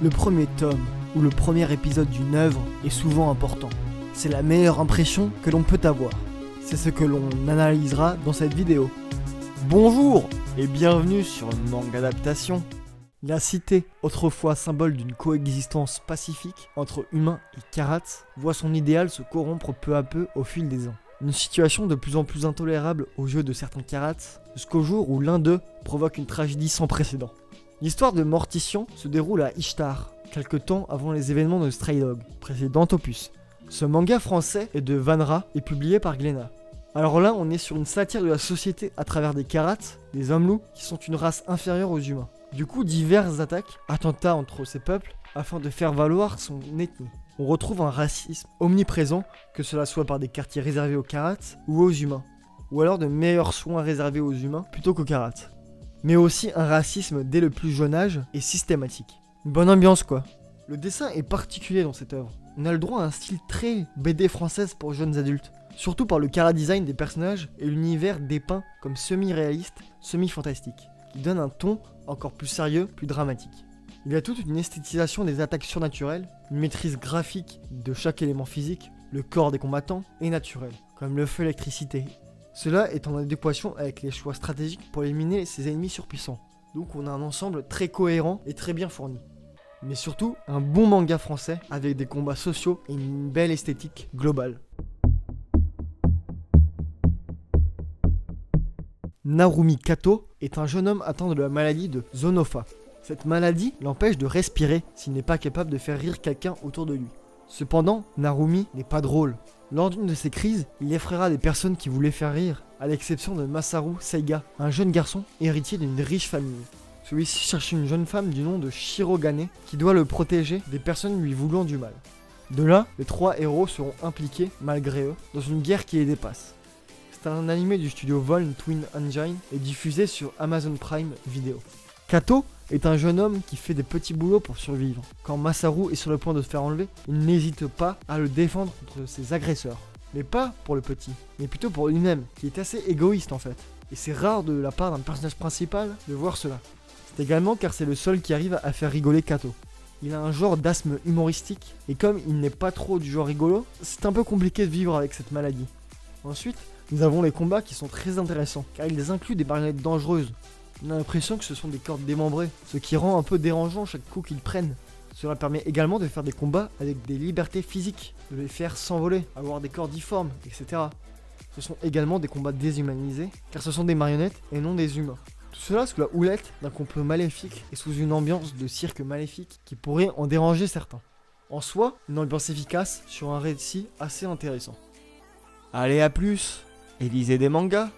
Le premier tome ou le premier épisode d'une œuvre est souvent important. C'est la meilleure impression que l'on peut avoir. C'est ce que l'on analysera dans cette vidéo. Bonjour et bienvenue sur Manga Adaptation. La cité, autrefois symbole d'une coexistence pacifique entre humains et Carats, voit son idéal se corrompre peu à peu au fil des ans. Une situation de plus en plus intolérable aux yeux de certains Carats, jusqu'au jour où l'un d'eux provoque une tragédie sans précédent. L'histoire de Mortician se déroule à Ishtar, quelque temps avant les événements de Stray Dog, précédent opus. Ce manga français est de Vanra et publié par Glénat. Alors là, on est sur une satire de la société à travers des Carats, des hommes loups, qui sont une race inférieure aux humains. Du coup, diverses attaques, attentats entre ces peuples, afin de faire valoir son ethnie. On retrouve un racisme omniprésent, que cela soit par des quartiers réservés aux Carats ou aux humains, ou alors de meilleurs soins réservés aux humains plutôt qu'aux Carats. Mais aussi un racisme dès le plus jeune âge et systématique. Une bonne ambiance quoi. Le dessin est particulier dans cette œuvre. On a le droit à un style très BD française pour jeunes adultes. Surtout par le chara-design des personnages et l'univers dépeint comme semi-réaliste, semi-fantastique, qui donne un ton encore plus sérieux, plus dramatique. Il y a toute une esthétisation des attaques surnaturelles, une maîtrise graphique de chaque élément physique, le corps des combattants est naturel, comme le feu, l'électricité. Cela est en adéquation avec les choix stratégiques pour éliminer ces ennemis surpuissants. Donc on a un ensemble très cohérent et très bien fourni. Mais surtout, un bon manga français avec des combats sociaux et une belle esthétique globale. Narumi Kato est un jeune homme atteint de la maladie de Zonofa. Cette maladie l'empêche de respirer s'il n'est pas capable de faire rire quelqu'un autour de lui. Cependant, Narumi n'est pas drôle. Lors d'une de ces crises, il effraiera des personnes qui voulaient faire rire, à l'exception de Masaru Seiga, un jeune garçon héritier d'une riche famille. Celui-ci cherche une jeune femme du nom de Shirogane qui doit le protéger des personnes lui voulant du mal. De là, les trois héros seront impliqués, malgré eux, dans une guerre qui les dépasse. C'est un animé du studio Voln Twin Engine et diffusé sur Amazon Prime Video. Kato est un jeune homme qui fait des petits boulots pour survivre. Quand Masaru est sur le point de se faire enlever, il n'hésite pas à le défendre contre ses agresseurs. Mais pas pour le petit, mais plutôt pour lui-même, qui est assez égoïste en fait. Et c'est rare de la part d'un personnage principal de voir cela. C'est également car c'est le seul qui arrive à faire rigoler Kato. Il a un genre d'asthme humoristique, et comme il n'est pas trop du genre rigolo, c'est un peu compliqué de vivre avec cette maladie. Ensuite, nous avons les combats qui sont très intéressants, car ils incluent des marionnettes dangereuses. On a l'impression que ce sont des cordes démembrées, ce qui rend un peu dérangeant chaque coup qu'ils prennent. Cela permet également de faire des combats avec des libertés physiques, de les faire s'envoler, avoir des corps difformes, etc. Ce sont également des combats déshumanisés, car ce sont des marionnettes et non des humains. Tout cela sous la houlette d'un complot maléfique et sous une ambiance de cirque maléfique qui pourrait en déranger certains. En soi, une ambiance efficace sur un récit assez intéressant. Allez à plus, et lisez des mangas.